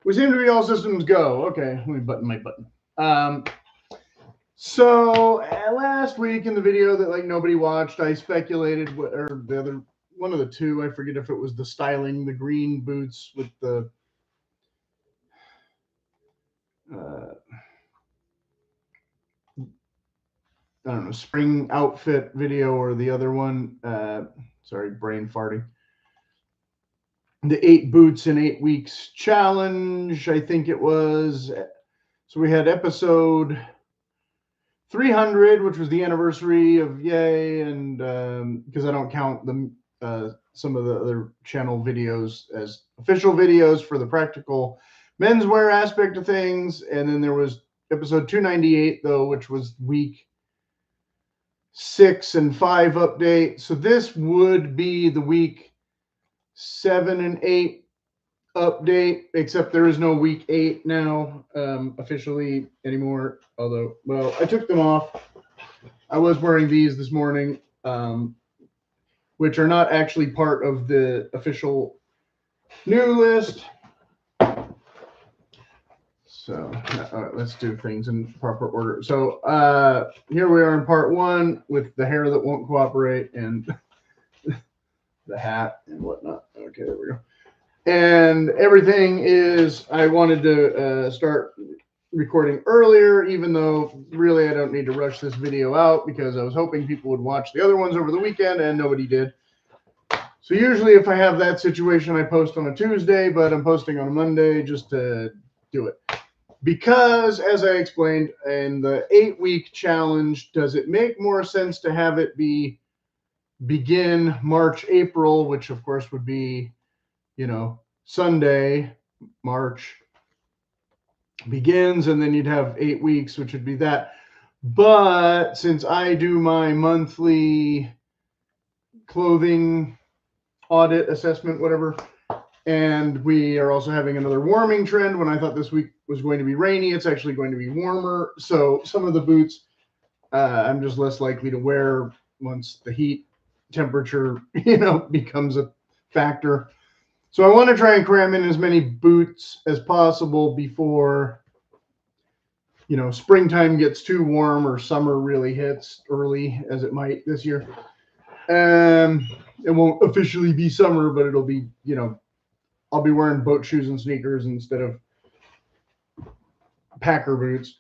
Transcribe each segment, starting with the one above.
We seem to be all systems go. Okay, let me button my button. So last week in the video that like nobody watched, I speculated or the other one of the two. I forget if it was the styling, the green boots with the uh, I don't know, spring outfit video, or the other one. Sorry, brain farting. The 8 boots in 8 weeks challenge, I think it was. So we had episode 300, which was the anniversary of Yay, and because I don't count the some of the other channel videos as official videos for the practical menswear aspect of things. And then there was episode 298, though, which was week 6 and 5 update. So this would be the week 7 and 8 update, except there is no week 8 now officially anymore. Although, well, I took them off. I was wearing these this morning, which are not actually part of the official new list. So let's do things in proper order. So here we are in part 1 with the hair that won't cooperate and the hat and whatnot. Okay, there we go. And everything is, I wanted to start recording earlier, even though really I don't need to rush this video out because I was hoping people would watch the other ones over the weekend and nobody did. So usually if I have that situation, I post on a Tuesday, but I'm posting on a Monday just to do it. Because, as I explained, in the 8-week challenge, does it make more sense to have it begin March, April, which of course would be, Sunday, March begins, and then you'd have 8 weeks, which would be that. But since I do my monthly clothing audit, assessment, whatever, and we are also having another warming trend, when I thought this week was going to be rainy, it's actually going to be warmer. So some of the boots I'm just less likely to wear once the heat temperature, becomes a factor. So I want to try and cram in as many boots as possible before, springtime gets too warm or summer really hits early, as it might this year. It won't officially be summer, but it'll be, I'll be wearing boat shoes and sneakers instead of Packer boots,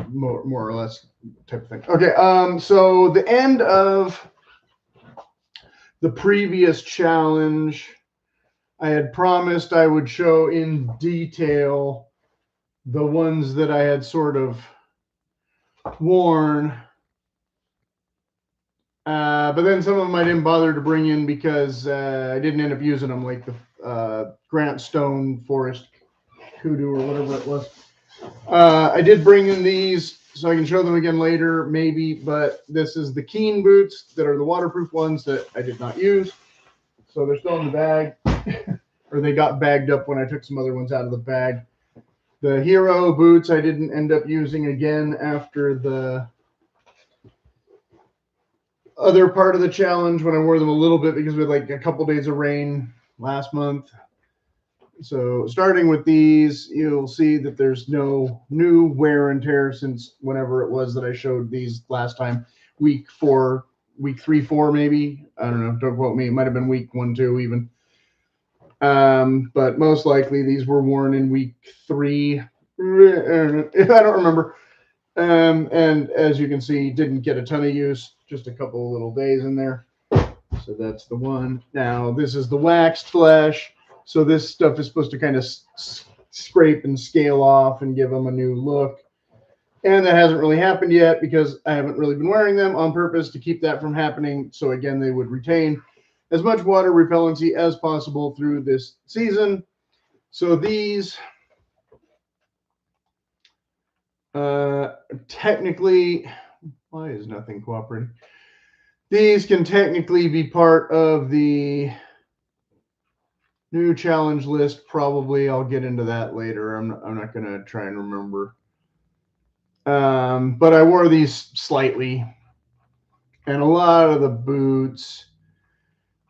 more or less type of thing. Okay, so the end of the previous challenge, I had promised I would show in detail the ones that I had sort of worn. But then some of them I didn't bother to bring in because I didn't end up using them, like the Grant Stone Forest Kudu or whatever it was. I did bring in these so I can show them again later, maybe, but this is the Keen boots that are the waterproof ones that I did not use. So they're still in the bag, or they got bagged up when I took some other ones out of the bag. The Hero boots I didn't end up using again after the other part of the challenge when I wore them a little bit because we had like a couple days of rain last month. So starting with these, you'll see that there's no new wear and tear since whenever it was that I showed these last time. Week 3, 4 maybe. I don't know. Don't quote me. It might have been week 1, 2 even. But most likely these were worn in week 3. I don't remember. And as you can see, didn't get a ton of use. Just a couple of little days in there. So that's the one. Now this is the waxed flesh. So this stuff is supposed to kind of scrape and scale off and give them a new look. And that hasn't really happened yet because I haven't really been wearing them on purpose to keep that from happening. So again, they would retain as much water repellency as possible through this season. So these technically, why is nothing cooperating? These can technically be part of the new challenge list. Probably I'll get into that later. I'm not going to try and remember. But I wore these slightly. And a lot of the boots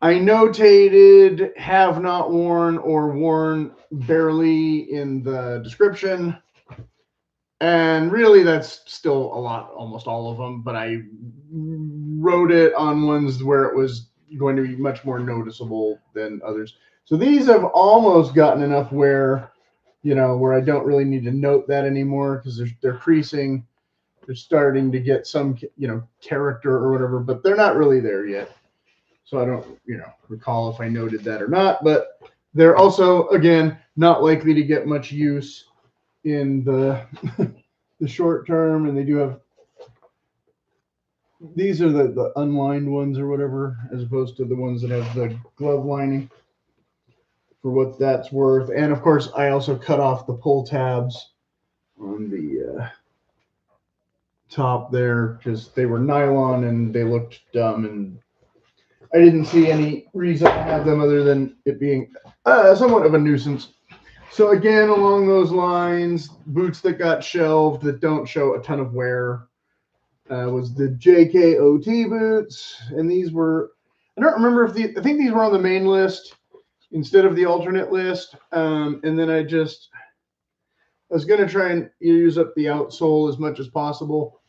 I notated have not worn or worn barely in the description. And really, that's still a lot, almost all of them. But I wrote it on ones where it was going to be much more noticeable than others. So these have almost gotten enough wear, where I don't really need to note that anymore because they're creasing. They're starting to get some, character or whatever, but they're not really there yet. So I don't, recall if I noted that or not. But they're also, again, not likely to get much use in the the short term, and they do have, these are the unlined ones or whatever, as opposed to the ones that have the glove lining, for what that's worth. And of course, I also cut off the pull tabs on the top there because they were nylon and they looked dumb, and I didn't see any reason to have them other than it being somewhat of a nuisance. So again, along those lines, boots that got shelved that don't show a ton of wear was the JKOT boots, and these were, I don't remember if I think these were on the main list instead of the alternate list. And then I was going to try and use up the outsole as much as possible.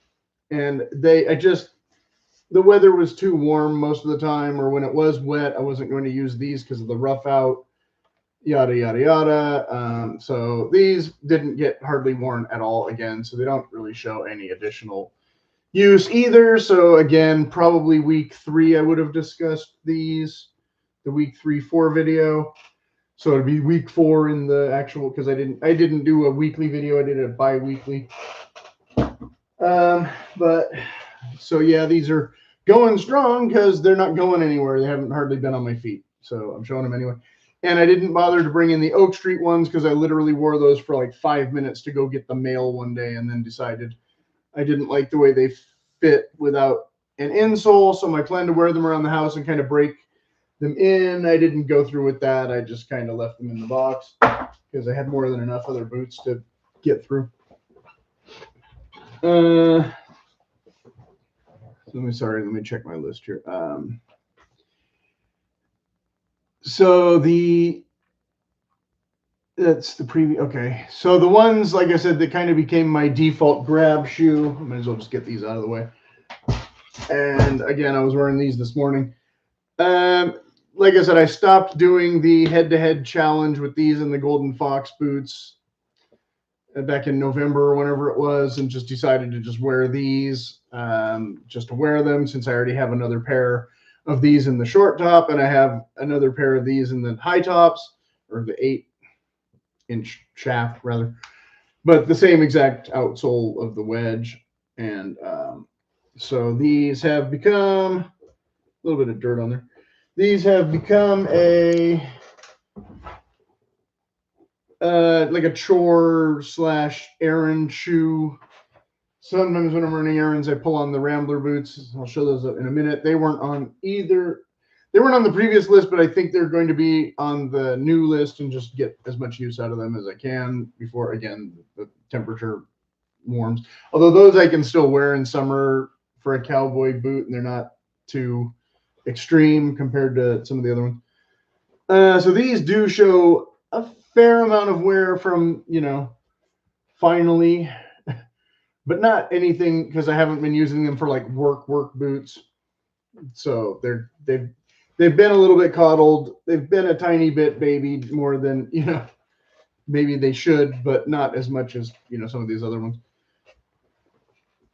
And the weather was too warm most of the time, or when it was wet, I wasn't going to use these because of the rough out, yada, yada, yada. So these didn't get hardly worn at all again. So they don't really show any additional use either. So again, probably week 3, I would have discussed these, the week 3-4 video. So it'd be week 4 in the actual, because I didn't do a weekly video. I did it bi-weekly. But so yeah, these are going strong because they're not going anywhere. They haven't hardly been on my feet. So I'm showing them anyway. And I didn't bother to bring in the Oak Street ones because I literally wore those for like 5 minutes to go get the mail one day, and then decided I didn't like the way they fit without an insole. So my plan to wear them around the house and kind of break them in, I didn't go through with that. I just kind of left them in the box because I had more than enough other boots to get through. Let me check my list here. That's the preview. Okay. So the ones, like I said, that kind of became my default grab shoe. I might as well just get these out of the way. And again, I was wearing these this morning. Like I said, I stopped doing the head-to-head challenge with these and the Golden Fox boots back in November or whenever it was, and just decided to just wear these, just to wear them, since I already have another pair of these in the short top, and I have another pair of these in the high tops, or the 8-inch shaft rather, but the same exact outsole of the Wedge. And so these have become a little bit of dirt on there. These have become a like a chore / errand shoe. Sometimes when I'm running errands, I pull on the Rambler boots. I'll show those in a minute. They weren't on either. They weren't on the previous list, but I think they're going to be on the new list, and just get as much use out of them as I can before, again, the temperature warms. Although those I can still wear in summer for a cowboy boot, and they're not too extreme compared to some of the other ones. So these do show a fair amount of wear from, finally, but not anything, because I haven't been using them for like work boots. So they've been a little bit coddled. They've been a tiny bit babied, more than, maybe they should, but not as much as, some of these other ones.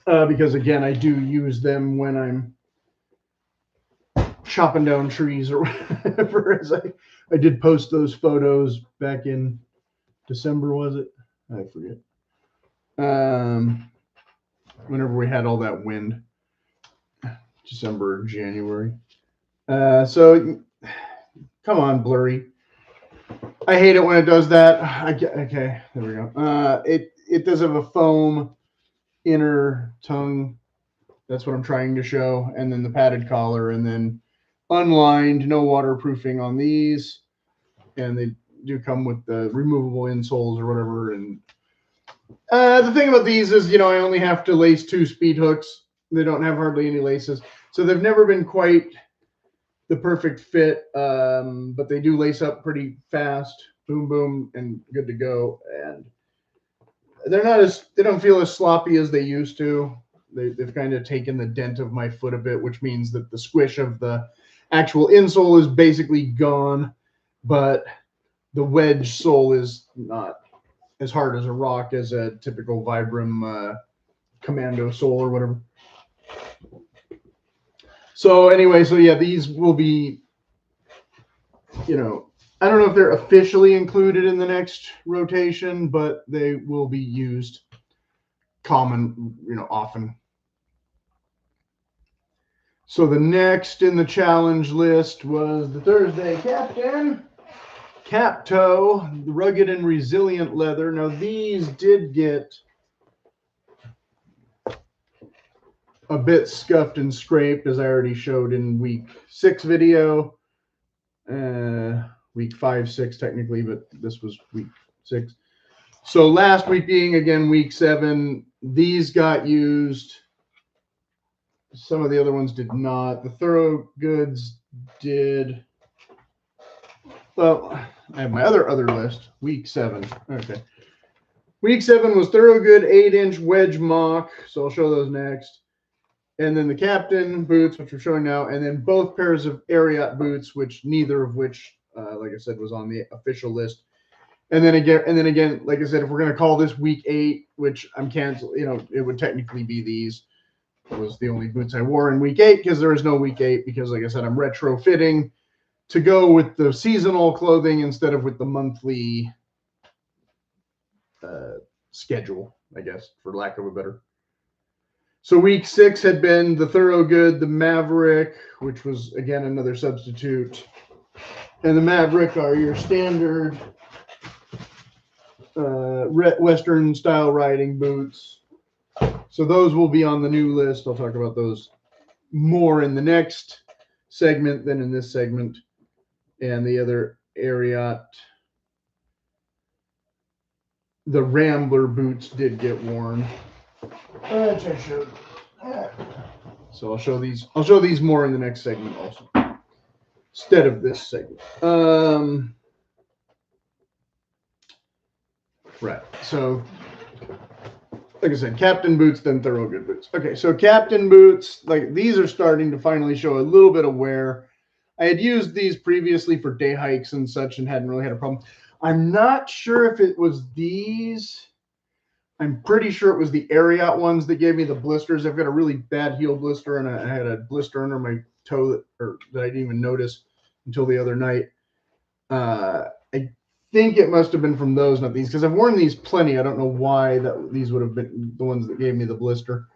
Because again, I do use them when I'm chopping down trees or whatever. As I did post those photos back in December, was it? I forget. Whenever we had all that wind, December, January. So come on, blurry. I hate it when it does that. Okay, there we go. It does have a foam inner tongue. That's what I'm trying to show. And then the padded collar, and then unlined, no waterproofing on these. And they do come with the removable insoles or whatever. And the thing about these is, I only have to lace 2 speed hooks. They don't have hardly any laces. So they've never been quite the perfect fit, but they do lace up pretty fast. Boom, boom, and good to go. And they don't feel as sloppy as they used to. They've kind of taken the dent of my foot a bit, which means that the squish of the actual insole is basically gone, but the wedge sole is not as hard as a rock as a typical Vibram Commando sole or whatever. So anyway, so yeah, these will be, you know, I don't know if they're officially included in the next rotation, but they will be used often. So the next in the challenge list was the Thursday Captain Cap Toe, the rugged and resilient leather. Now these did get a bit scuffed and scraped, as I already showed in week 6 video. Week 5, 6 technically, but this was week 6. So last week being again week 7, these got used. Some of the other ones did not. The Thorough Goods did. Well, I have my other list. Week 7. Okay. Week 7 was Thorogood 8-inch wedge mock. So I'll show those next. And then the Captain boots, which we're showing now, and then both pairs of Ariat boots, which neither of which, like I said, was on the official list. And then again, like I said, if we're going to call this week 8, which I'm canceling, it would technically be these. It was the only boots I wore in week 8 because there is no week 8 because, like I said, I'm retrofitting to go with the seasonal clothing instead of with the monthly schedule, I guess, for lack of a better. So week 6 had been the Thorogood, the Maverick, which was, again, another substitute. And the Maverick are your standard Western style riding boots. So those will be on the new list. I'll talk about those more in the next segment than in this segment. And the other Ariat, the Rambler boots did get worn. Which I showed. So I'll show these more in the next segment also, instead of this segment. Right. So, like I said, Captain boots, then Thorogood boots. Okay, so Captain boots, like these are starting to finally show a little bit of wear. I had used these previously for day hikes and such and hadn't really had a problem. I'm not sure if it was these. I'm pretty sure it was the Ariat ones that gave me the blisters. I've got a really bad heel blister, and I had a blister under my toe that I didn't even notice until the other night. I think it must have been from those, not these, because I've worn these plenty. I don't know why these would have been the ones that gave me the blister.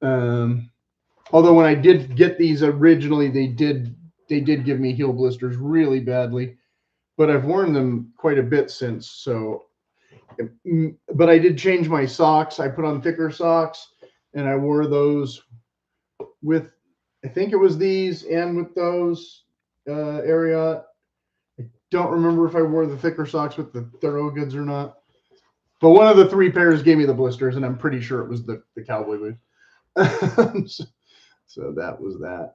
Although when I did get these originally, they did give me heel blisters really badly, but I've worn them quite a bit since. So, but I did change my socks. I put on thicker socks, and I wore those with, I think it was these and with those Ariat. I don't remember if I wore the thicker socks with the Thorogoods or not. But one of the 3 pairs gave me the blisters, and I'm pretty sure it was the cowboy boots. So that was that.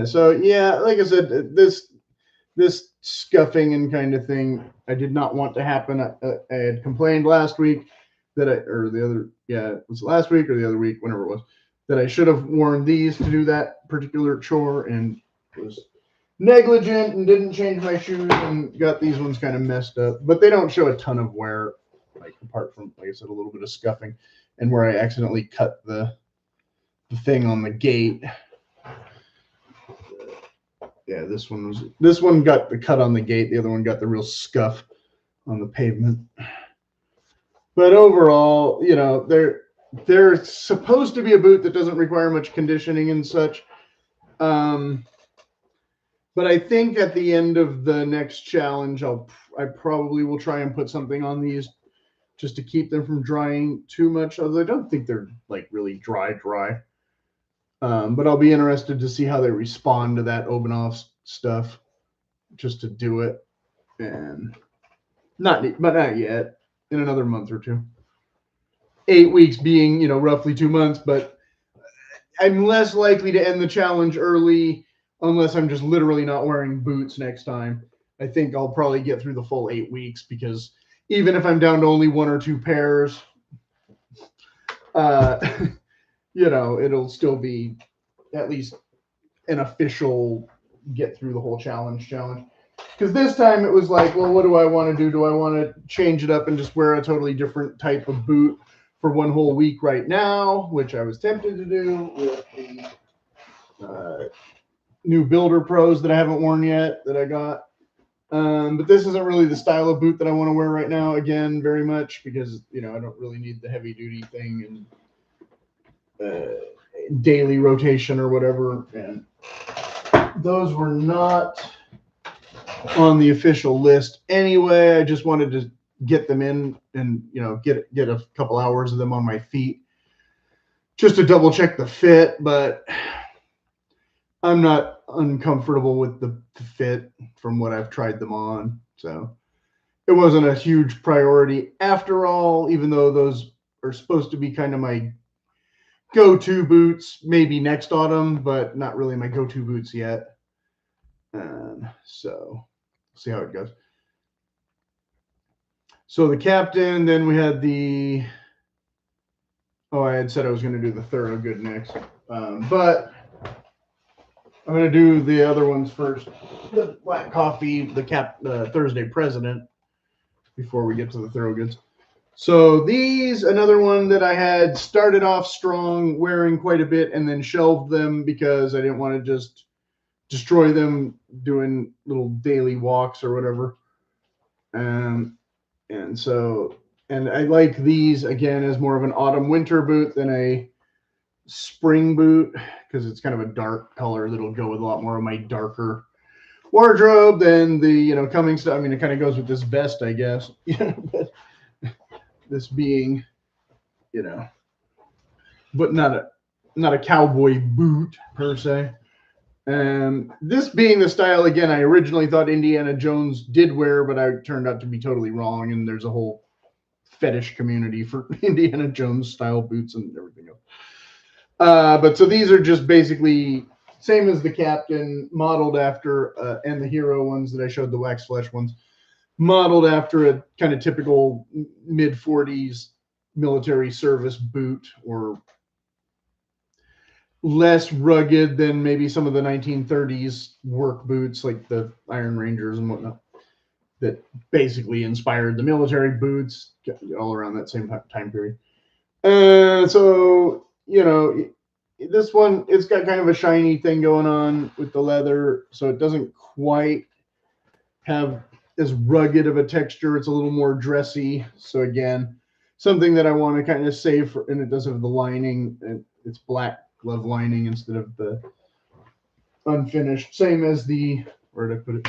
So yeah, like I said, this scuffing and kind of thing, I did not want to happen. I had complained last week that it was last week or the other week, whenever it was, that I should have worn these to do that particular chore and was negligent and didn't change my shoes and got these ones kind of messed up. But they don't show a ton of wear, like apart from, like I said, a little bit of scuffing and where I accidentally cut the thing on the gate. Yeah, this one got the cut on the gate. The other one got the real scuff on the pavement. But overall, they're supposed to be a boot that doesn't require much conditioning and such. But I think at the end of the next challenge, I probably will try and put something on these just to keep them from drying too much. Although I don't think they're like really dry. But I'll be interested to see how they respond to that Obanov stuff, just to do it, and not yet. In another month or 2. 8 weeks being, roughly 2 months, but I'm less likely to end the challenge early unless I'm just literally not wearing boots next time. I think I'll probably get through the full 8 weeks, because even if I'm down to only 1 or 2 pairs, you know, it'll still be at least an official get through the whole challenge. Because this time it was like, well, what do I want to do? Do I want to change it up and just wear a totally different type of boot for 1 whole week right now, which I was tempted to do with the new Builder Pros that I haven't worn yet that I got. But this isn't really the style of boot that I want to wear right now, again, very much, because, you know, I don't really need the heavy duty thing and daily rotation or whatever. And those were not on the official list anyway. I just wanted to get them in and, you know, get a couple hours of them on my feet just to double check the fit. But I'm not uncomfortable with the fit from what I've tried them on, so it wasn't a huge priority after all, even though those are supposed to be kind of my go-to boots maybe next autumn, but not really my go-to boots yet. So we'll see how it goes. So the Captain, then we had the, I had said I was going to do the Thorogood next, but I'm going to do the other ones first. The Black Coffee, the Thursday President, before we get to the Thorogoods. So these, another one that I had started off strong, wearing quite a bit, and then shelved them because I didn't want to just destroy them doing little daily walks or whatever. And I like these, again, as more of an autumn-winter boot than a spring boot, because it's kind of a dark color that'll go with a lot more of my darker wardrobe than the, you know, coming stuff. I mean, it kind of goes with this vest, I guess. But this being, you know, but not a cowboy boot per se. And this being the style, again, I originally thought Indiana Jones did wear, but I turned out to be totally wrong. And there's a whole fetish community for Indiana Jones style boots and everything else. But so these are just basically same as the Captain, modeled after, and the Hero ones that I showed, the wax flesh ones, modeled after a kind of typical mid-40s military service boot, or less rugged than maybe some of the 1930s work boots like the Iron Rangers and whatnot, that basically inspired the military boots all around that same time period. So, you know, this one, it's got kind of a shiny thing going on with the leather, so it doesn't quite have as rugged of a texture. It's a little more dressy. So again, something that I want to kind of save for, and it does have the lining, and it's black glove lining instead of the unfinished. Same as the, where did I put it?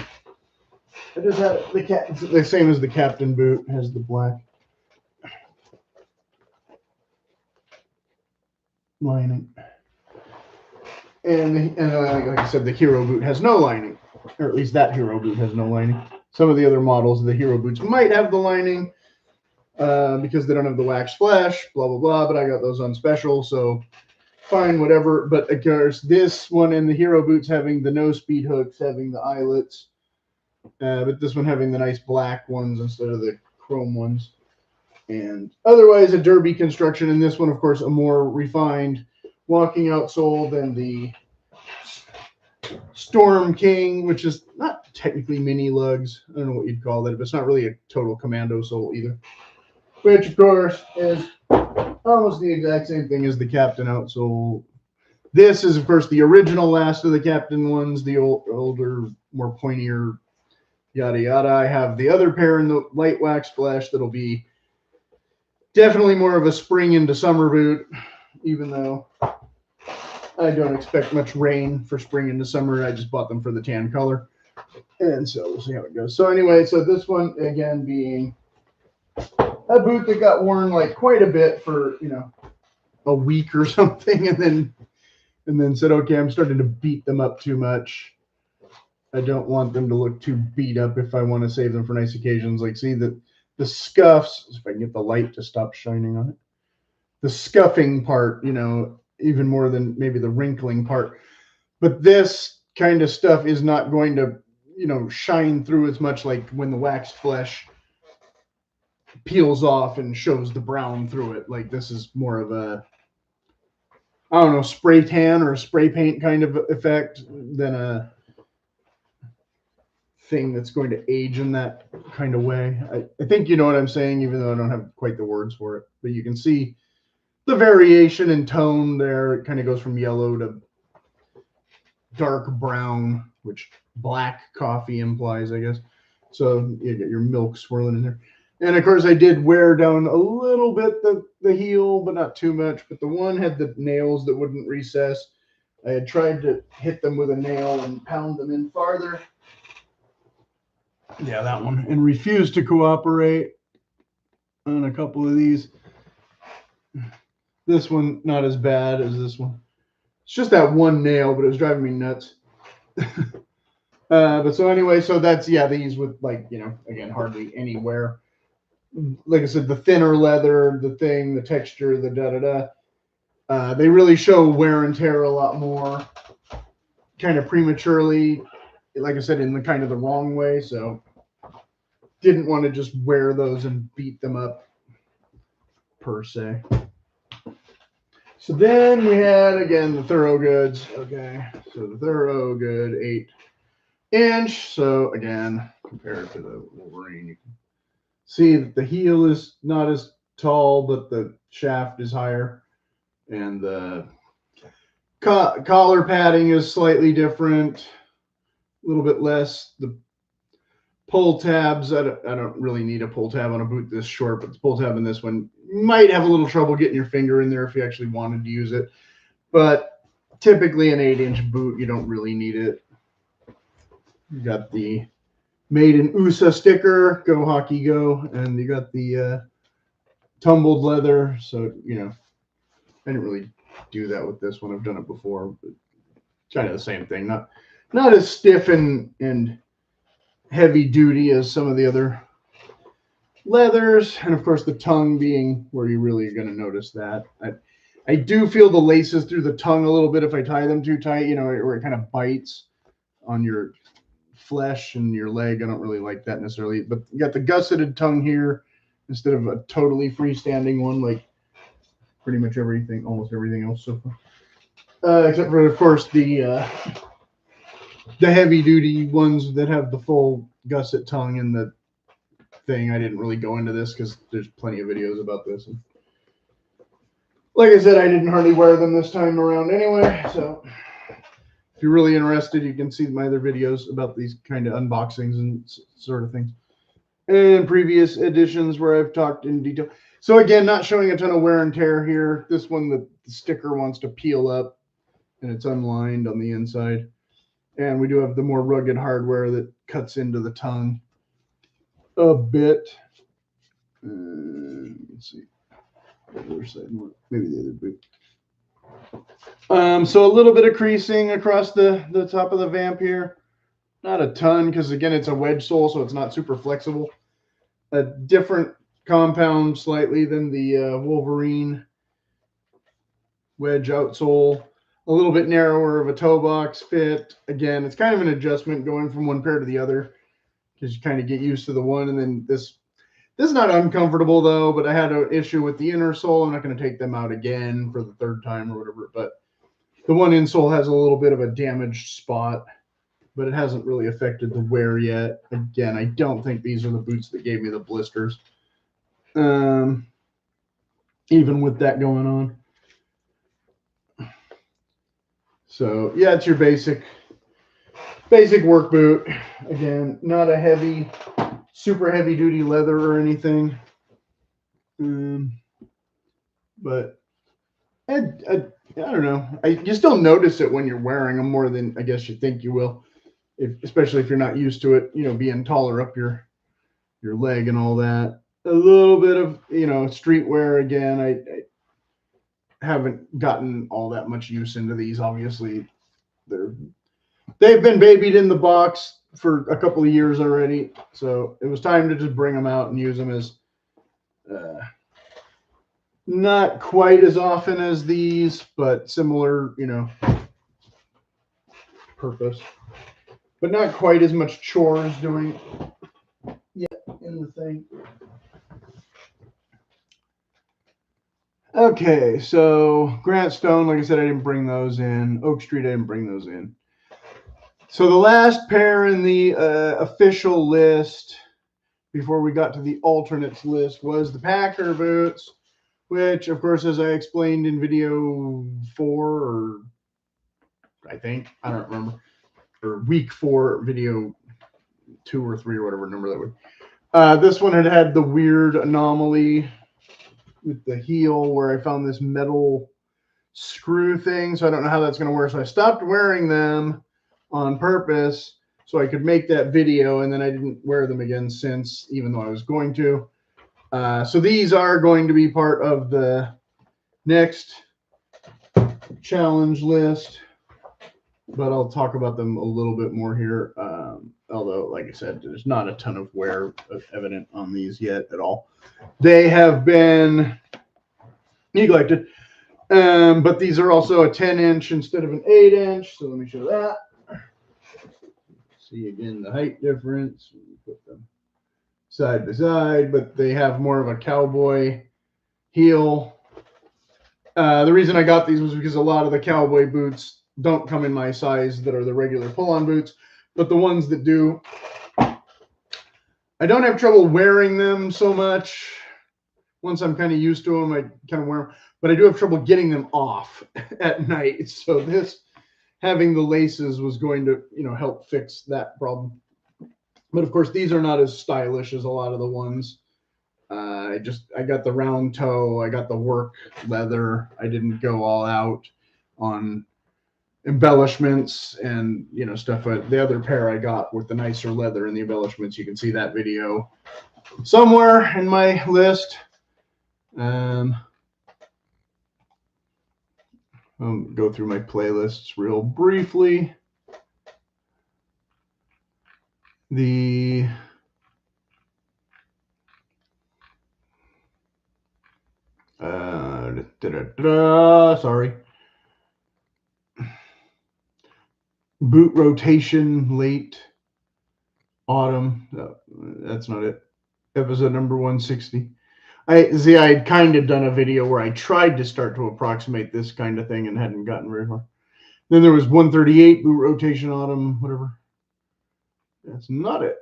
I just had the same as the Captain boot, has the black lining. And like I said, the Hero boot has no lining, or at least that Hero boot has no lining. Some of the other models of the Hero boots might have the lining because they don't have the wax flesh, blah, blah, blah, but I got those on special, so fine, whatever. But of course, this one and the Hero boots having the no speed hooks, having the eyelets, but this one having the nice black ones instead of the chrome ones. And otherwise, a derby construction, and this one, of course, a more refined walking outsole than the Storm King, which is not technically mini lugs. I don't know what you'd call that, but it's not really a total commando sole either. Which, of course, is almost the exact same thing as the Captain outsole. This is, of course, the original last of the Captain ones, the older, more pointier, yada yada. I have the other pair in the light wax flesh that'll be definitely more of a spring into summer boot, even though I don't expect much rain for spring into summer. I just bought them for the tan color. And so we'll see how it goes. So anyway, so this one, again, being a boot that got worn like quite a bit for, you know, a week or something, and then said, okay, I'm starting to beat them up too much. I don't want them to look too beat up if I want to save them for nice occasions. Like, see the scuffs, if I can get the light to stop shining on it. The scuffing part, you know, even more than maybe the wrinkling part. But this kind of stuff is not going to, you know, shine through as much, like when the waxed flesh peels off and shows the brown through it. Like this is more of a, I don't know, spray tan or spray paint kind of effect than a thing that's going to age in that kind of way. I think you know what I'm saying, even though I don't have quite the words for it. But you can see the variation in tone there. It kind of goes from yellow to dark brown, which black coffee implies, I guess. So you get your milk swirling in there. And of course, I did wear down a little bit the heel, but not too much. But the one had the nails that wouldn't recess. I had tried to hit them with a nail and pound them in farther. Yeah, that one. And refused to cooperate on a couple of these. This one, not as bad as this one. It's just that one nail, but it was driving me nuts. But so anyway, so that's, yeah, these with, like, you know, again, hardly any wear. Like I said, the thinner leather, the thing, the texture, the da-da-da. They really show wear and tear a lot more kind of prematurely, like I said, in the kind of the wrong way. So didn't want to just wear those and beat them up per se. So then we had, again, the Thorogoods. Okay, so the Thorogood 8-inch. So again, compared to the Wolverine, you can see that the heel is not as tall, but the shaft is higher. And the collar padding is slightly different, a little bit less. The pull tabs, I don't really need a pull tab on a boot this short, but the pull tab in this one, you might have a little trouble getting your finger in there if you actually wanted to use it. But typically an 8-inch boot, you don't really need it. You got the Made in USA sticker, go hockey go, and you got the tumbled leather. So, you know, I didn't really do that with this one. I've done it before, but kind of the same thing. Not as stiff and heavy duty as some of the other leathers, and of course the tongue being where you really are going to notice that. I do feel the laces through the tongue a little bit if I tie them too tight, you know, where it kind of bites on your flesh and your leg. I don't really like that necessarily, but you got the gusseted tongue here instead of a totally freestanding one, like pretty much everything, almost everything else so far, except for, of course, the heavy duty ones that have the full gusset tongue and the thing. I didn't really go into this because there's plenty of videos about this, and like I said, I didn't hardly wear them this time around anyway. So if you're really interested, you can see my other videos about these kind of unboxings and sort of things, and previous editions where I've talked in detail. So again, not showing a ton of wear and tear here. This one, the sticker wants to peel up and it's unlined on the inside. And we do have the more rugged hardware that cuts into the tongue a bit. Let's see. The other side, maybe the other boot. So a little bit of creasing across the top of the vamp here. Not a ton, because again, it's a wedge sole, so it's not super flexible. A different compound slightly than the Wolverine wedge outsole. A little bit narrower of a toe box fit. Again, it's kind of an adjustment going from one pair to the other, because you kind of get used to the one, and then this is not uncomfortable though, but I had an issue with the inner sole. I'm not going to take them out again for the third time or whatever, but the one insole has a little bit of a damaged spot, but it hasn't really affected the wear yet. Again, I don't think these are the boots that gave me the blisters. Even with that going on. So yeah, it's your basic work boot. Again, not a heavy, super heavy duty leather or anything. But I don't know. You still notice it when you're wearing them more than I guess you think you will, especially if you're not used to it, you know, being taller up your leg and all that. A little bit of, you know, streetwear again. I haven't gotten all that much use into these. Obviously, they've been babied in the box for a couple of years already, so it was time to just bring them out and use them as not quite as often as these, but similar, you know, purpose, but not quite as much chores doing yet in the thing. Okay, so Grant Stone, like I said, I didn't bring those in. Oak Street, I didn't bring those in. So the last pair in the official list before we got to the alternates list was the Packer boots, which, of course, as I explained in video 4, or I think, I don't remember, or week 4, video 2 or 3 or whatever number that was. This one had the weird anomaly with the heel where I found this metal screw thing, so I don't know how that's going to work. So I stopped wearing them on purpose so I could make that video, and then I didn't wear them again since, even though I was going to. So these are going to be part of the next challenge list, but I'll talk about them a little bit more here. Although, like I said, there's not a ton of wear evident on these yet at all. They have been neglected, but these are also a 10-inch instead of an 8-inch. So let me show that. See again the height difference. Put them side by side, but they have more of a cowboy heel. The reason I got these was because a lot of the cowboy boots don't come in my size that are the regular pull-on boots, but the ones that do, I don't have trouble wearing them so much. Once I'm kind of used to them, I kind of wear them, but I do have trouble getting them off at night. So this, having the laces was going to, help fix that problem. But of course, these are not as stylish as a lot of the ones. I got the round toe. I got the work leather. I didn't go all out on embellishments and, stuff. But the other pair I got with the nicer leather and the embellishments, you can see that video somewhere in my list. I'll go through my playlists real briefly. Sorry. Boot rotation late autumn. That's not it. Episode number 160. I'd kind of done a video where I tried to start to approximate this kind of thing and hadn't gotten very far. Then there was 138 boot rotation autumn, whatever. That's not it.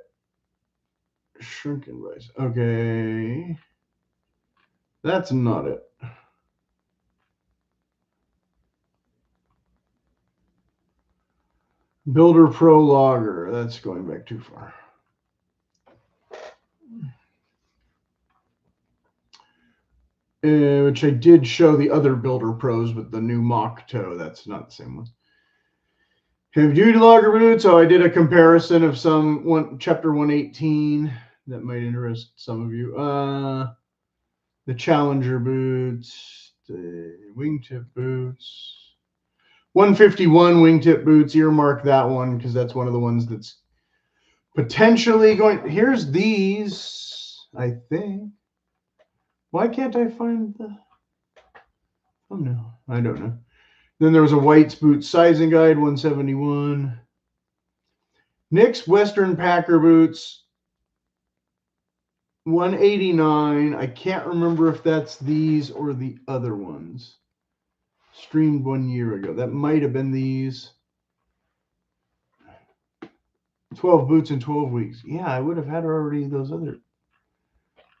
Shrunken rice. Okay. That's not it. Builder Pro Logger. That's going back too far. Which I did show the other Builder Pros with the new mock toe. That's not the same one. Heavy duty logger boots. Oh, I did a comparison of chapter 118 that might interest some of you. The Challenger boots, the wingtip boots. 151 wingtip boots. Earmark that one because that's one of the ones that's potentially going. Here's these, I think. Why can't I find the? Oh no, I don't know. Then there was a White's boot sizing guide, 171. Nick's Western Packer boots, 189. I can't remember if that's these or the other ones. Streamed 1 year ago. That might have been these. 12 boots in 12 weeks. Yeah, I would have had already those other.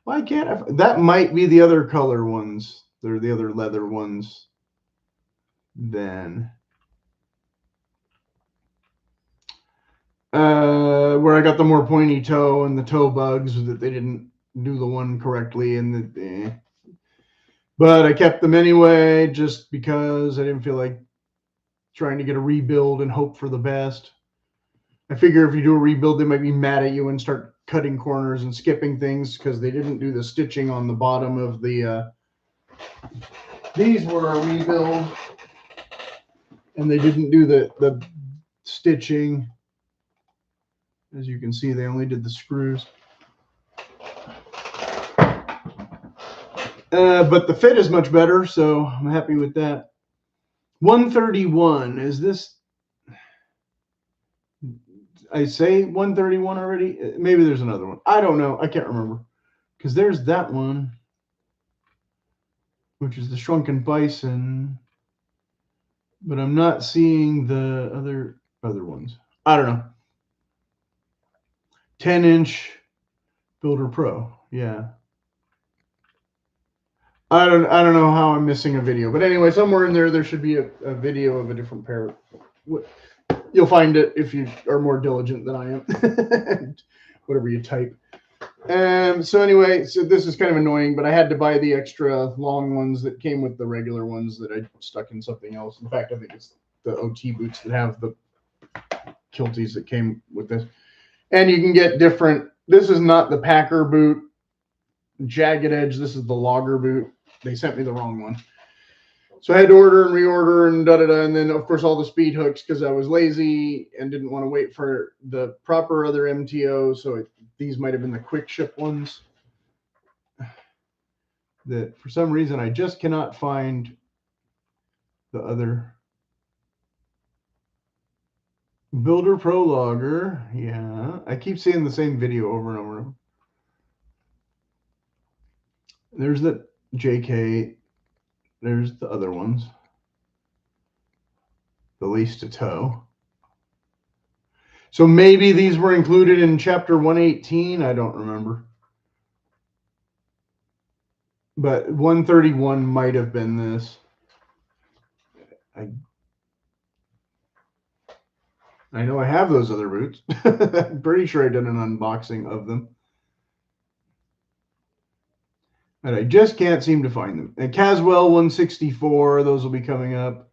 Why can't I? That might be the other color ones. They're the other leather ones. Then where I got the more pointy toe and the toe bugs that they didn't do the one correctly, and but I kept them anyway just because I didn't feel like trying to get a rebuild and hope for the best. I figure if you do a rebuild, they might be mad at you and start cutting corners and skipping things because they didn't do the stitching on the bottom of the. These were a rebuild, and they didn't do the stitching. As you can see, they only did the screws. But the fit is much better, so I'm happy with that. 131 is this. I say 131 already? Maybe there's another one. I don't know. I can't remember. Because there's that one, which is the Shrunken Bison. But I'm not seeing the other ones. I don't know. 10-inch Builder Pro. Yeah. I don't know how I'm missing a video. But anyway, somewhere in there should be a video of a different pair. You'll find it if you are more diligent than I am. Whatever you type. So anyway, so this is kind of annoying, but I had to buy the extra long ones that came with the regular ones that I stuck in something else. In fact, I think it's the OT boots that have the kilties that came with this. And you can get different. This is not the Packer boot, jagged edge. This is the logger boot. They sent me the wrong one. So I had to order and reorder and da-da-da. And then, of course, all the speed hooks because I was lazy and didn't want to wait for the proper other MTO. So these might have been the quick ship ones that for some reason I just cannot find the other. Builder Pro Logger. Yeah, I keep seeing the same video over and over. There's the JK. There's the other ones. The lace to toe. So maybe these were included in chapter 118. I don't remember. But 131 might have been this. I know I have those other boots. I'm pretty sure I did an unboxing of them. And I just can't seem to find them. And Caswell 164, those will be coming up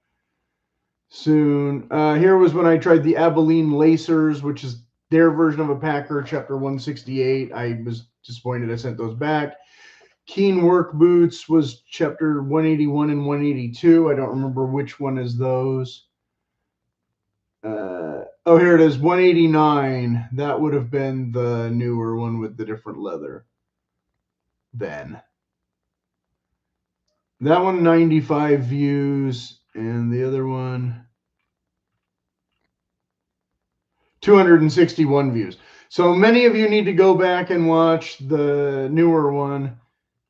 soon. Here was when I tried the Abilene Lacers, which is their version of a Packer, chapter 168. I was disappointed I sent those back. Keen Work Boots was chapter 181 and 182. I don't remember which one is those. Oh, here it is, 189. That would have been the newer one with the different leather. Then. That one, 95 views. And the other one, 261 views. So many of you need to go back and watch the newer one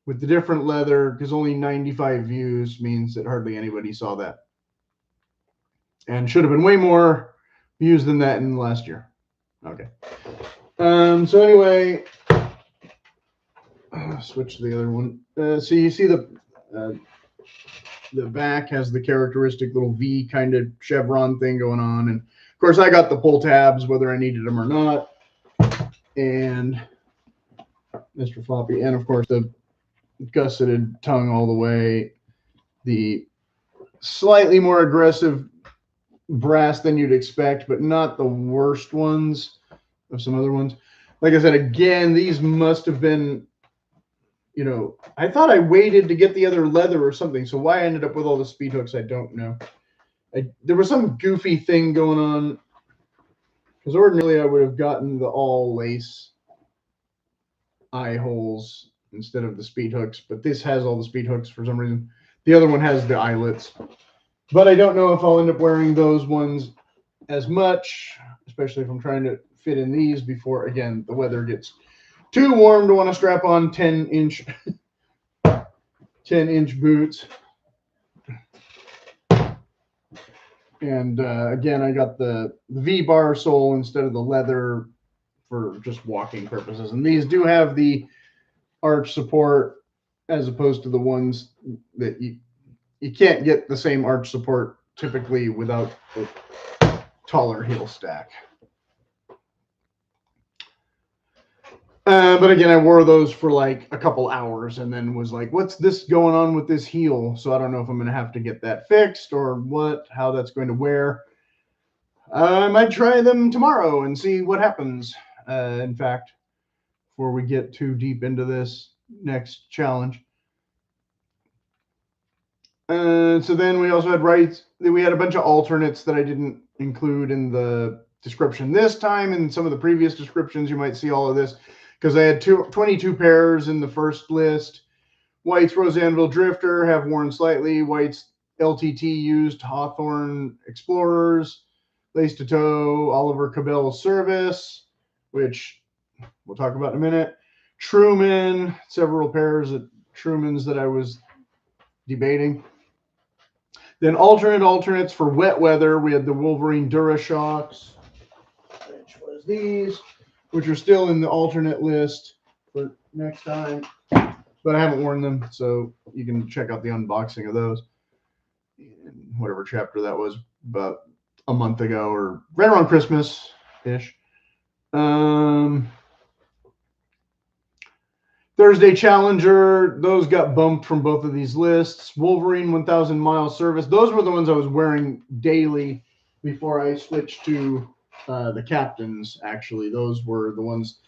with the different leather because only 95 views means that hardly anybody saw that. And should have been way more views than that in last year. Okay. So anyway, switch to the other one. So you see the back has the characteristic little V kind of chevron thing going on. And of course I got the pull tabs, whether I needed them or not. And Mr. Floppy. And of course the gusseted tongue all the way. The slightly more aggressive brass than you'd expect, but not the worst ones of some other ones. Like I said, again, these must have been, you know, I thought I waited to get the other leather or something. So why I ended up with all the speed hooks, I don't know. There was some goofy thing going on because ordinarily I would have gotten the all lace eye holes instead of the speed hooks, but this has all the speed hooks for some reason. The other one has the eyelets. But I don't know if I'll end up wearing those ones as much, especially if I'm trying to fit in these before, again, the weather gets too warm to want to strap on 10-inch boots. And again, I got the V-bar sole instead of the leather for just walking purposes. And these do have the arch support as opposed to the ones that you can't get the same arch support typically without the taller heel stack. But again, I wore those for like a couple hours and then was like, what's this going on with this heel? So I don't know if I'm going to have to get that fixed or how that's going to wear. I might try them tomorrow and see what happens. In fact, before we get too deep into this next challenge. So then we also had we had a bunch of alternates that I didn't include in the description this time. In some of the previous descriptions, you might see all of this because I had 22 pairs in the first list. White's Rose Anvil Drifter, have worn slightly. White's LTT used Hawthorne Explorers. lace to toe, Oliver Cabell service, which we'll talk about in a minute. Truman, several pairs of Trumans that I was debating. Then alternates for wet weather. We had the Wolverine DuraShocks, which was these, which are still in the alternate list for next time. But I haven't worn them, so you can check out the unboxing of those in whatever chapter that was, about a month ago or right around Christmas-ish. Thursday Challenger, those got bumped from both of these lists. Wolverine 1,000 mile service, those were the ones I was wearing daily before I switched to the captains, actually. Those were the ones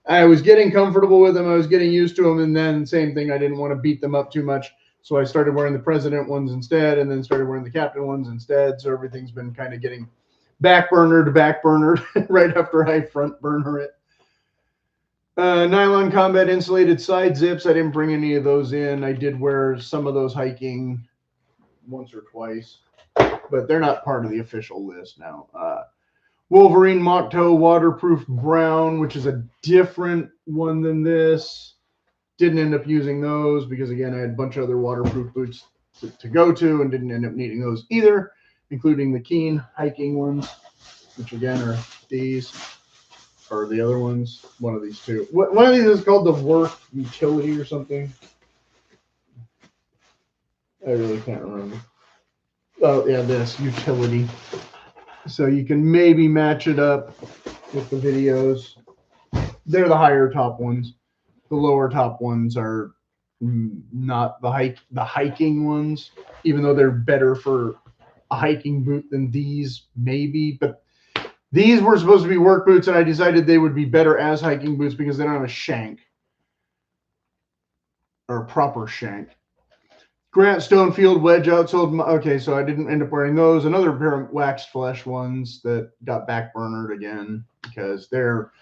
I was getting comfortable with them. I was getting used to them, and then same thing, I didn't want to beat them up too much. So I started wearing the president ones instead, and then started wearing the captain ones instead. So everything's been kind of getting backburnered right after I front burner it. Nylon combat insulated side zips. I didn't bring any of those in. I did wear some of those hiking once or twice, but they're not part of the official list now. Wolverine mock toe waterproof brown, which is a different one than this. Didn't end up using those because, again, I had a bunch of other waterproof boots to go to and didn't end up needing those either, including the Keen hiking ones, which, again, are these. Or the other ones, one of these two. One of these is called the Work Utility or something. I really can't remember. Oh, yeah, this Utility. So you can maybe match it up with the videos. They're the higher top ones. The lower top ones are not the hiking ones, even though they're better for a hiking boot than these, maybe. But these were supposed to be work boots, and I decided they would be better as hiking boots because they don't have a shank or a proper shank. Grant Stonefield Wedge outsole. Okay, so I didn't end up wearing those. Another pair of waxed flesh ones that got backburnered again because they're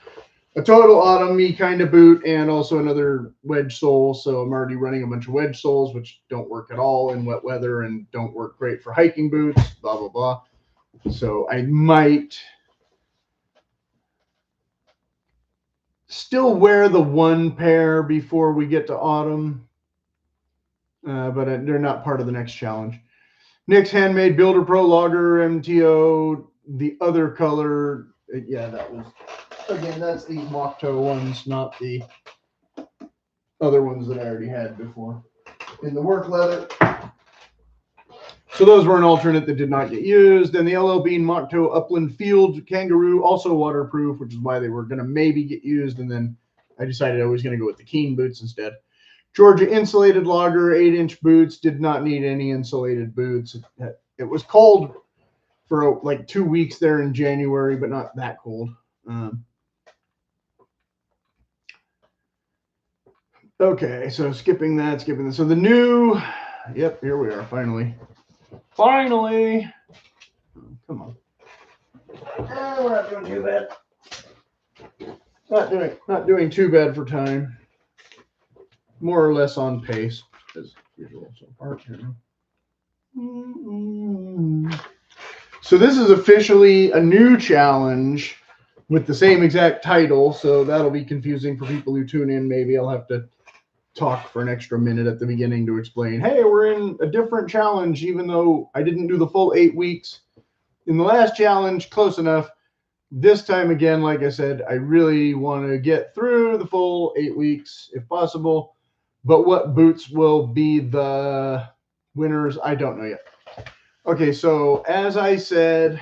a total autumn-y kind of boot and also another wedge sole. So I'm already running a bunch of wedge soles, which don't work at all in wet weather and don't work great for hiking boots, blah, blah, blah. So I might still wear the one pair before we get to autumn, but they're not part of the next challenge. Nick's Handmade Builder Pro Logger MTO, the other color. Yeah, that was, again, that's the mock toe ones, not the other ones that I already had before. In the work leather. So those were an alternate that did not get used. And the LL Bean mock toe Upland Field Kangaroo, also waterproof, which is why they were going to maybe get used. And then I decided I was going to go with the Keen boots instead. Georgia Insulated Logger 8-inch boots, did not need any insulated boots. It was cold for like 2 weeks there in January, but not that cold. Okay, so skipping that. So the new, yep, here we are, finally. Finally! Come on. We're not doing too bad. Not doing too bad for time. More or less on pace, as usual so far. So this is officially a new challenge with the same exact title, so that'll be confusing for people who tune in. Maybe I'll have to talk for an extra minute at the beginning to explain, hey, we're in a different challenge, even though I didn't do the full 8 weeks in the last challenge. Close enough. This time, again, like I said, I really want to get through the full 8 weeks if possible. But what boots will be the winners, I don't know yet. Okay, so as I said,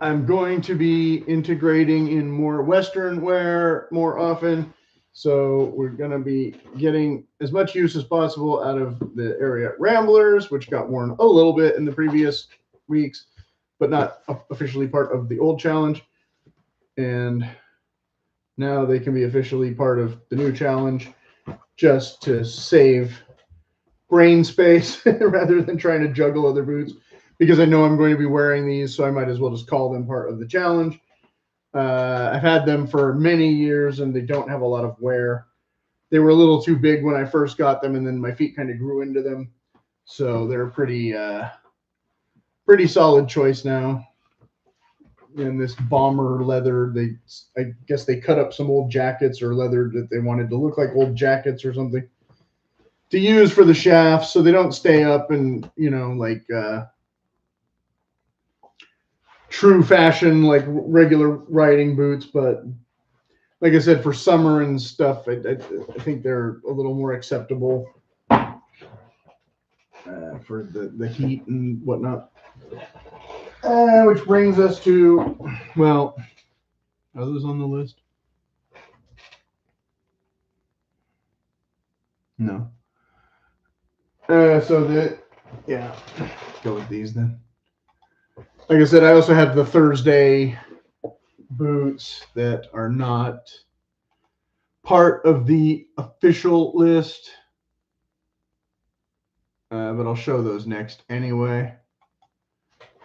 I'm going to be integrating in more Western wear more often. So we're going to be getting as much use as possible out of the Ariat Ramblers, which got worn a little bit in the previous weeks, but not officially part of the old challenge. And now they can be officially part of the new challenge just to save brain space rather than trying to juggle other boots, because I know I'm going to be wearing these, so I might as well just call them part of the challenge. I've had them for many years, and they don't have a lot of wear. They were a little too big when I first got them, and then my feet kind of grew into them. So they're pretty solid choice now. And this bomber leather, I guess they cut up some old jackets or leather that they wanted to look like old jackets or something to use for the shafts, so they don't stay up and, you know, like true fashion, like regular riding boots. But like I said, for summer and stuff, I think they're a little more acceptable for the heat and whatnot. Which brings us to, well, are those on the list? No. Yeah, go with these then. Like I said, I also have the Thursday boots that are not part of the official list, but I'll show those next anyway.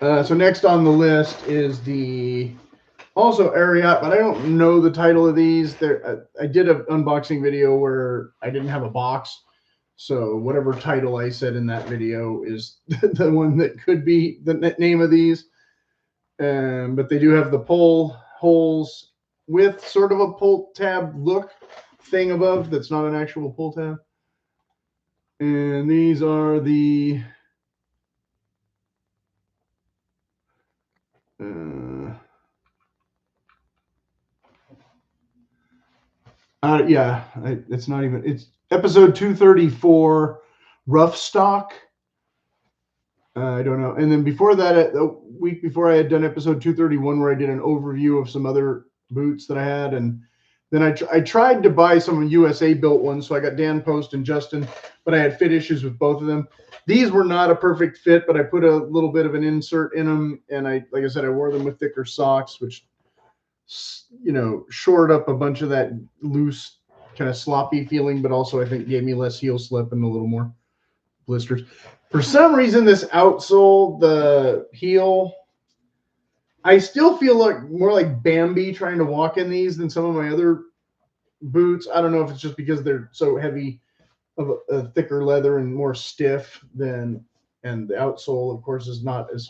So next on the list is the also Ariat, but I don't know the title of these. I did an unboxing video where I didn't have a box, so whatever title I said in that video is the one that could be the name of these. But they do have the pull holes with sort of a pull tab look thing above that's not an actual pull tab. And these are the it's not even, it's episode 234, rough stock. I don't know. And then before that, a week before, I had done episode 231 where I did an overview of some other boots that I had. And then I tried to buy some USA built ones. So I got Dan Post and Justin, but I had fit issues with both of them. These were not a perfect fit, but I put a little bit of an insert in them. And like I said, I wore them with thicker socks, which, you know, shored up a bunch of that loose, kind of sloppy feeling, but also I think gave me less heel slip and a little more blisters. For some reason, this outsole, the heel, I still feel like more like Bambi trying to walk in these than some of my other boots. I don't know if it's just because they're so heavy of a thicker leather and more stiff than, and the outsole, of course, is not as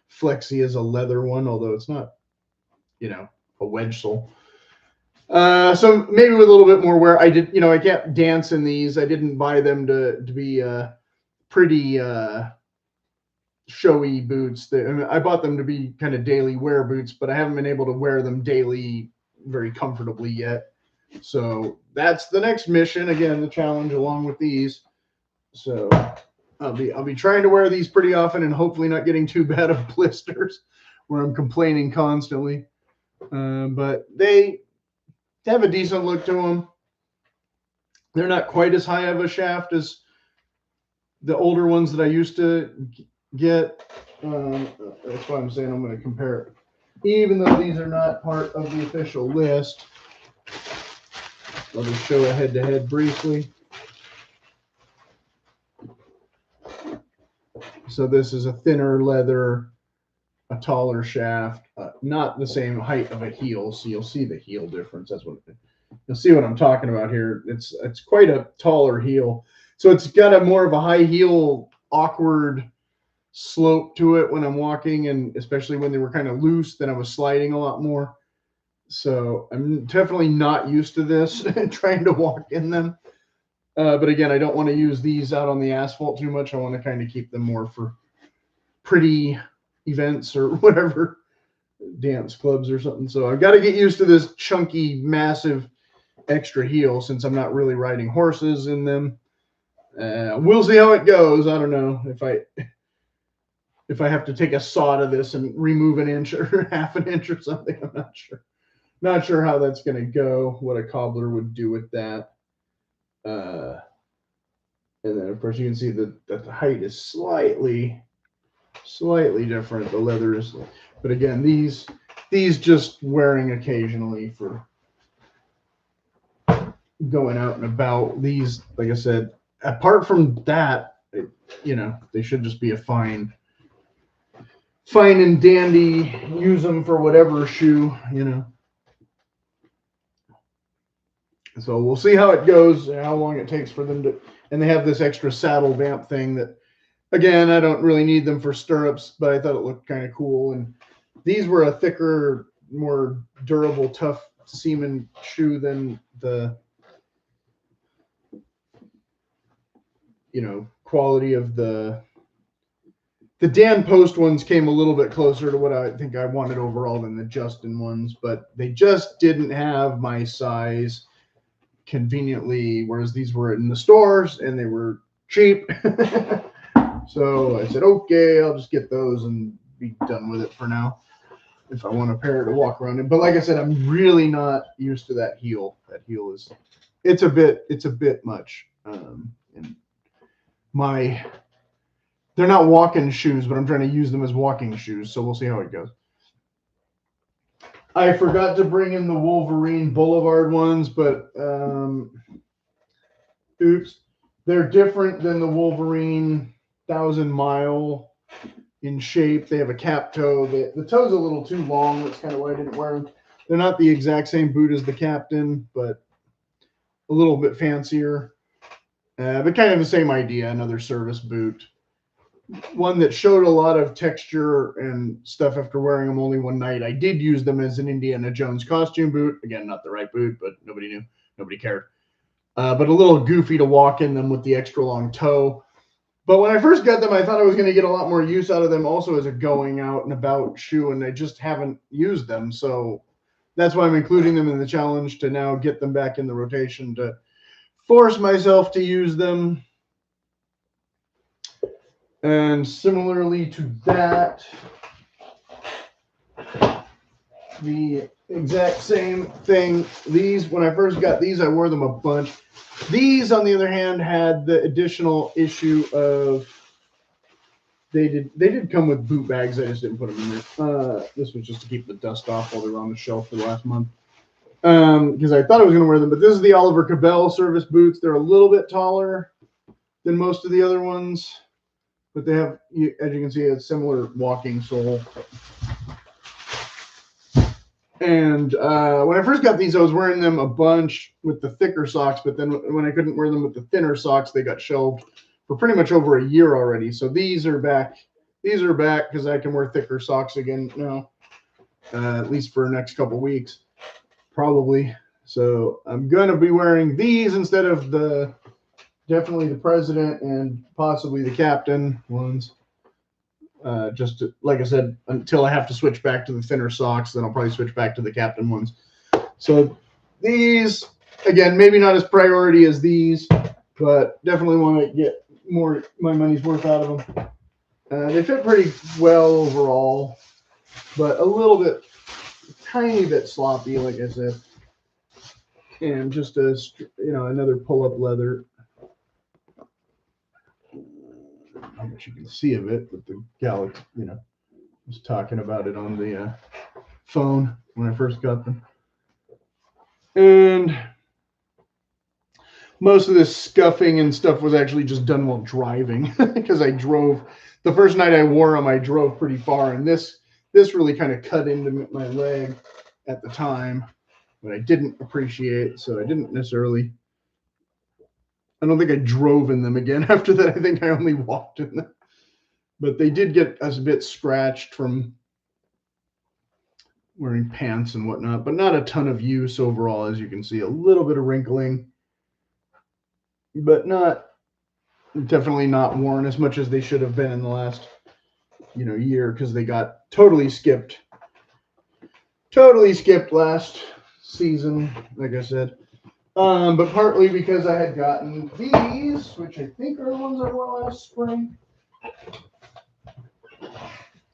flexy as a leather one, although it's not, you know, a wedge sole. So maybe with a little bit more wear. I did, you know, I can't dance in these. I didn't buy them to be pretty showy boots. I bought them to be kind of daily wear boots, but I haven't been able to wear them daily very comfortably yet. So that's the next mission. Again, the challenge along with these. So I'll be trying to wear these pretty often and hopefully not getting too bad of blisters where I'm complaining constantly. But they have a decent look to them. They're not quite as high of a shaft as the older ones that I used to get. That's why I'm saying I'm going to compare it. Even though these are not part of the official list, I'll just show a head-to-head briefly. So this is a thinner leather, a taller shaft, not the same height of a heel. So you'll see the heel difference. That's what you'll see what I'm talking about here. It's quite a taller heel. So it's got a more of a high heel, awkward slope to it when I'm walking, and especially when they were kind of loose, then I was sliding a lot more. So I'm definitely not used to this trying to walk in them. But again, I don't want to use these out on the asphalt too much. I want to kind of keep them more for pretty events or whatever, dance clubs or something. So I've got to get used to this chunky, massive extra heel since I'm not really riding horses in them. We'll see how it goes. I don't know if I have to take a saw to this and remove an inch or half an inch or something. I'm not sure. Not sure how that's going to go, what a cobbler would do with that. And then, of course, you can see that the height is slightly different. The leather is, but again, these just wearing occasionally for going out and about. These, like I said, apart from that, you know, they should just be a fine and dandy, use them for whatever shoe, you know. So we'll see how it goes, how long it takes for them to, and they have this extra saddle vamp thing that Again, I don't really need them for stirrups, but I thought it looked kind of cool. And these were a thicker, more durable, tough seaman shoe than the, you know, quality of the Dan Post ones came a little bit closer to what I think I wanted overall than the Justin ones, but they just didn't have my size conveniently, whereas these were in the stores and they were cheap. So I said, okay, I'll just get those and be done with it for now if I want a pair to walk around in. But like I said, I'm really not used to that heel. That heel is, it's a bit much. And they're not walking shoes, but I'm trying to use them as walking shoes. So we'll see how it goes. I forgot to bring in the Wolverine Boulevard ones, but oops, they're different than the Wolverine 1,000 Mile in shape. They have a cap toe. The toe's a little too long. That's kind of why I didn't wear them. They're not the exact same boot as the Captain, but a little bit fancier. But kind of the same idea, another service boot. One that showed a lot of texture and stuff after wearing them only one night. I did use them as an Indiana Jones costume boot. Again, not the right boot, but nobody knew. Nobody cared. But a little goofy to walk in them with the extra long toe. But when I first got them, I thought I was going to get a lot more use out of them also as a going out and about shoe, and I just haven't used them. So that's why I'm including them in the challenge to now get them back in the rotation to force myself to use them. And similarly to that, the exact same thing. These, when I first got these, I wore them a bunch. These, on the other hand, had the additional issue of they did come with boot bags. I just didn't put them in there. This was just to keep the dust off while they were on the shelf for the last month. Because I thought I was going to wear them, but this is the Oliver Cabell service boots. They're a little bit taller than most of the other ones, but they have, as you can see, a similar walking sole. And when I first got these, I was wearing them a bunch with the thicker socks, but then when I couldn't wear them with the thinner socks, they got shelved for pretty much over a year already. So these are back. These are back because I can wear thicker socks again now, at least for the next couple of weeks, probably. So I'm going to be wearing these instead of definitely the President and possibly the Captain ones. Just to, like I said, until I have to switch back to the thinner socks, then I'll probably switch back to the Captain ones. So these, again, maybe not as priority as these, but definitely want to get more my money's worth out of them. They fit pretty well overall, but a little bit, tiny bit sloppy, like I said. And just a, another pull-up leather. How much you can see of it, but the gal, was talking about it on the phone when I first got them. And most of this scuffing and stuff was actually just done while driving because I drove. The first night I wore them, I drove pretty far, and this really kind of cut into my leg at the time, but I didn't appreciate, so I didn't necessarily. I don't think I drove in them again after that. I think I only walked in them. But they did get us a bit scratched from wearing pants and whatnot, but not a ton of use overall, as you can see. A little bit of wrinkling, but definitely not worn as much as they should have been in the last, year, because they got totally skipped last season, like I said. But partly because I had gotten these, which I think are the ones I wore last spring.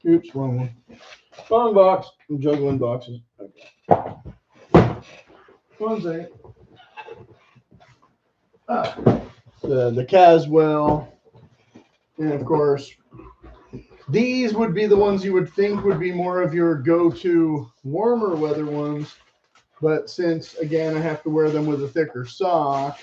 Oops, wrong one. Wrong box. I'm juggling boxes. Okay. 1 second. The Caswell. And of course, these would be the ones you would think would be more of your go-to warmer weather ones. But since, again, I have to wear them with a thicker sock,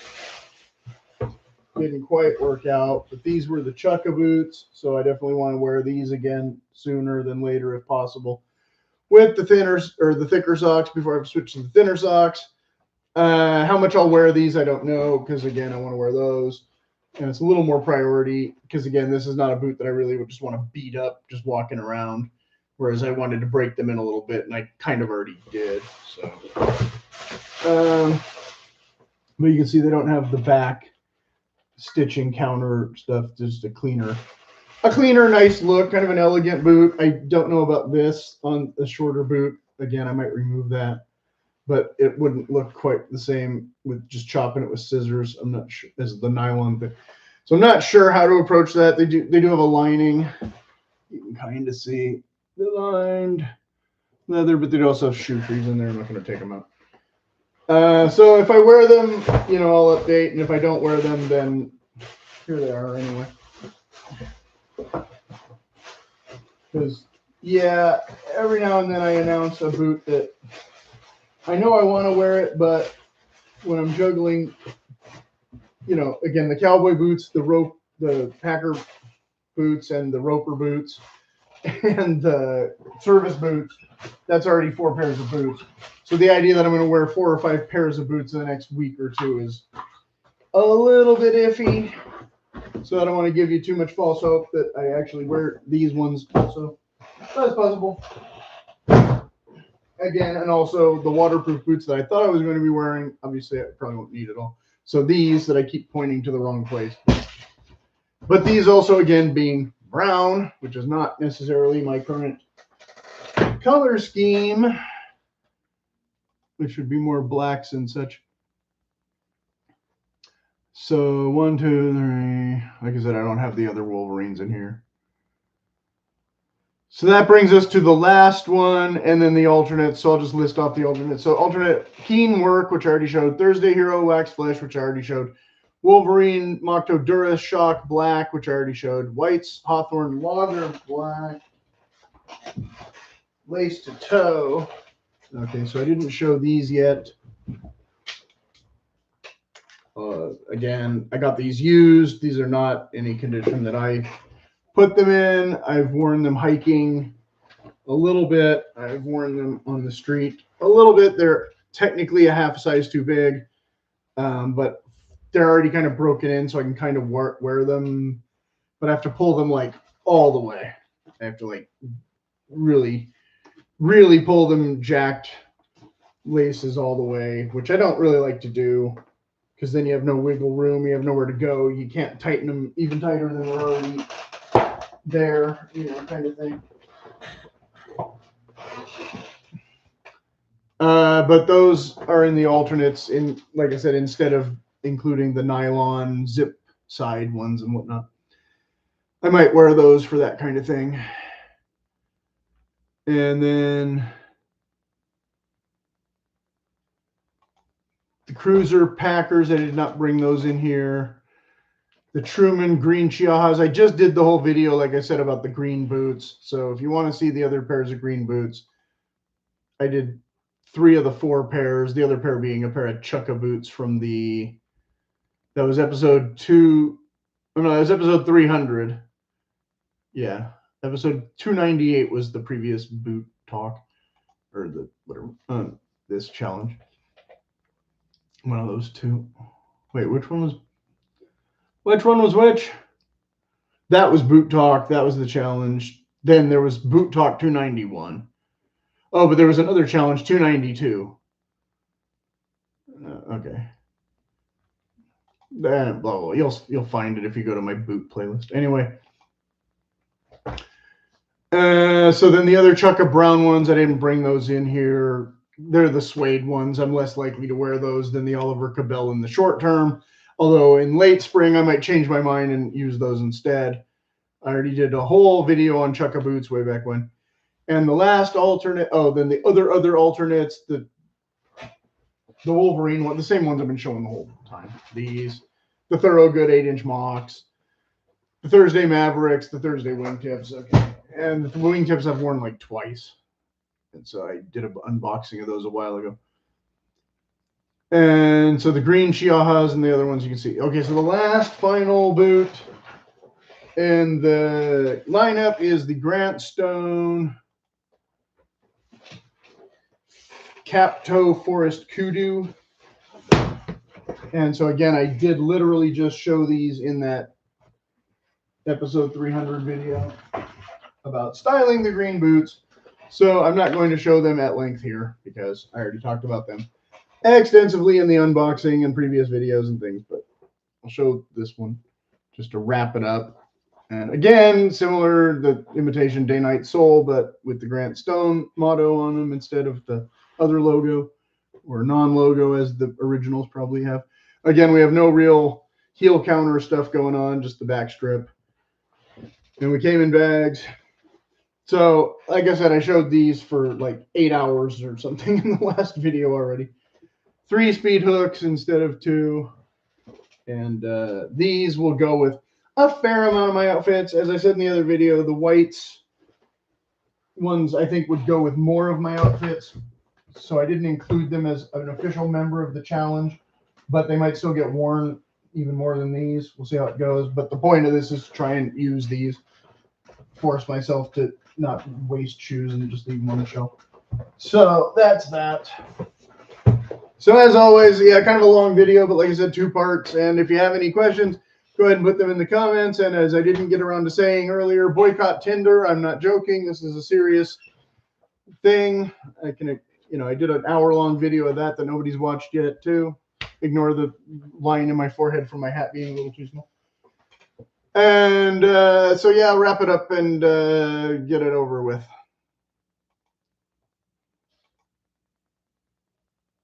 didn't quite work out. But these were the Chukka boots, so I definitely want to wear these again sooner than later if possible. With the thicker socks before I switch to the thinner socks. How much I'll wear these, I don't know, because, again, I want to wear those. And it's a little more priority because, again, this is not a boot that I really would just want to beat up just walking around. Whereas I wanted to break them in a little bit, and I kind of already did. So, but you can see they don't have the back stitching counter stuff. Just a cleaner, nice look, kind of an elegant boot. I don't know about this on a shorter boot. Again, I might remove that, but it wouldn't look quite the same with just chopping it with scissors. I'm not sure as the nylon thing. So I'm not sure how to approach that. They do have a lining. You can kind of see the lined leather, but they also have shoe trees in there. I'm not going to take them out. So if I wear them, you know, I'll update, and if I don't wear them, then here they are anyway. Because, yeah, every now and then I announce a boot that I know I want to wear it, but when I'm juggling, you know, again, the cowboy boots, the packer boots, and the roper boots, and the service boots, that's already 4 pairs of boots. So the idea that I'm going to wear 4 or 5 pairs of boots in the next week or two is a little bit iffy. So I don't want to give you too much false hope that I actually wear these ones also. That's possible. Again, and also the waterproof boots that I thought I was going to be wearing, obviously I probably won't need at all. So these that I keep pointing to the wrong place. But these also, again, being brown, which is not necessarily my current color scheme. There should be more blacks and such. So 1, 2, 3. Like I said, I don't have the other Wolverines in here. So that brings us to the last one, and then the alternate. So I'll just list off the alternate. So alternate Keen Work, which I already showed. Thursday Hero Wax Flesh, which I already showed. Wolverine Mocto Dura Shock Black, which I already showed. White's Hawthorne Lager Black. Lace to toe. Okay, so I didn't show these yet. Again, I got these used. These are not any condition that I put them in. I've worn them hiking a little bit. I've worn them on the street a little bit. They're technically a half size too big, but they're already kind of broken in, so I can kind of wear them. But I have to pull them like all the way. I have to like really pull them jacked laces all the way, which I don't really like to do. Because then you have no wiggle room, you have nowhere to go. You can't tighten them even tighter than they're already there, you know, kind of thing. But those are in the alternates, in, like I said, instead of including the nylon zip side ones and whatnot. I might wear those for that kind of thing. And then the Cruiser Packers, I did not bring those in here. The Truman Green Chihuahuas, I just did the whole video, like I said, about the green boots. So if you want to see the other pairs of green boots, I did 3 of the 4 pairs, the other pair being a pair of Chukka boots from that was episode 2, oh no, that was episode 300. Yeah, episode 298 was the previous boot talk, or the, whatever, this challenge. One of those 2. Wait, which one was which? That was Boot Talk. That was the challenge. Then there was Boot Talk 291. Oh, but there was another challenge, 292. Okay. Blah, blah. You'll find it if you go to my boot playlist. Anyway. So then the other Chukka brown ones, I didn't bring those in here. They're the suede ones. I'm less likely to wear those than the Oliver Cabell in the short term. Although in late spring, I might change my mind and use those instead. I already did a whole video on Chukka boots way back when. And the last alternate, then the other alternates, the Wolverine one, the same ones I've been showing the whole time. These, the Thorogood 8-inch mocks, the Thursday Mavericks, the Thursday wingtips. Okay. And the wingtips I've worn like twice. And so I did an unboxing of those a while ago. And so the green Chihuahuas and the other ones you can see. Okay, so the last final boot in the lineup is the Grant Stone Cap Toe Forest Kudu. And so again, I did literally just show these in that episode 300 video about styling the green boots. So I'm not going to show them at length here because I already talked about them extensively in the unboxing and previous videos and things, but I'll show this one just to wrap it up. And again, similar, the imitation day-night sole, but with the Grant Stone motto on them instead of the other logo or non-logo as the originals probably have. Again, we have no real heel counter stuff going on, just the back strip. And we came in bags. So, like I said, I showed these for like 8 hours or something in the last video already. 3 speed hooks instead of 2. And these will go with a fair amount of my outfits. As I said in the other video, the whites ones I think would go with more of my outfits. So I didn't include them as an official member of the challenge, but they might still get worn even more than these. We'll see how it goes. But the point of this is to try and use these, force myself to not waste shoes and just leave them on the shelf. So that's that. So as always, yeah, kind of a long video, but like I said, 2 parts. And if you have any questions, go ahead and put them in the comments. And as I didn't get around to saying earlier, boycott Tinder. I'm not joking. This is a serious thing. I can, you know, I did an hour-long video of that nobody's watched yet too. Ignore the line in my forehead from my hat being a little too small. And so yeah, I'll wrap it up and get it over with.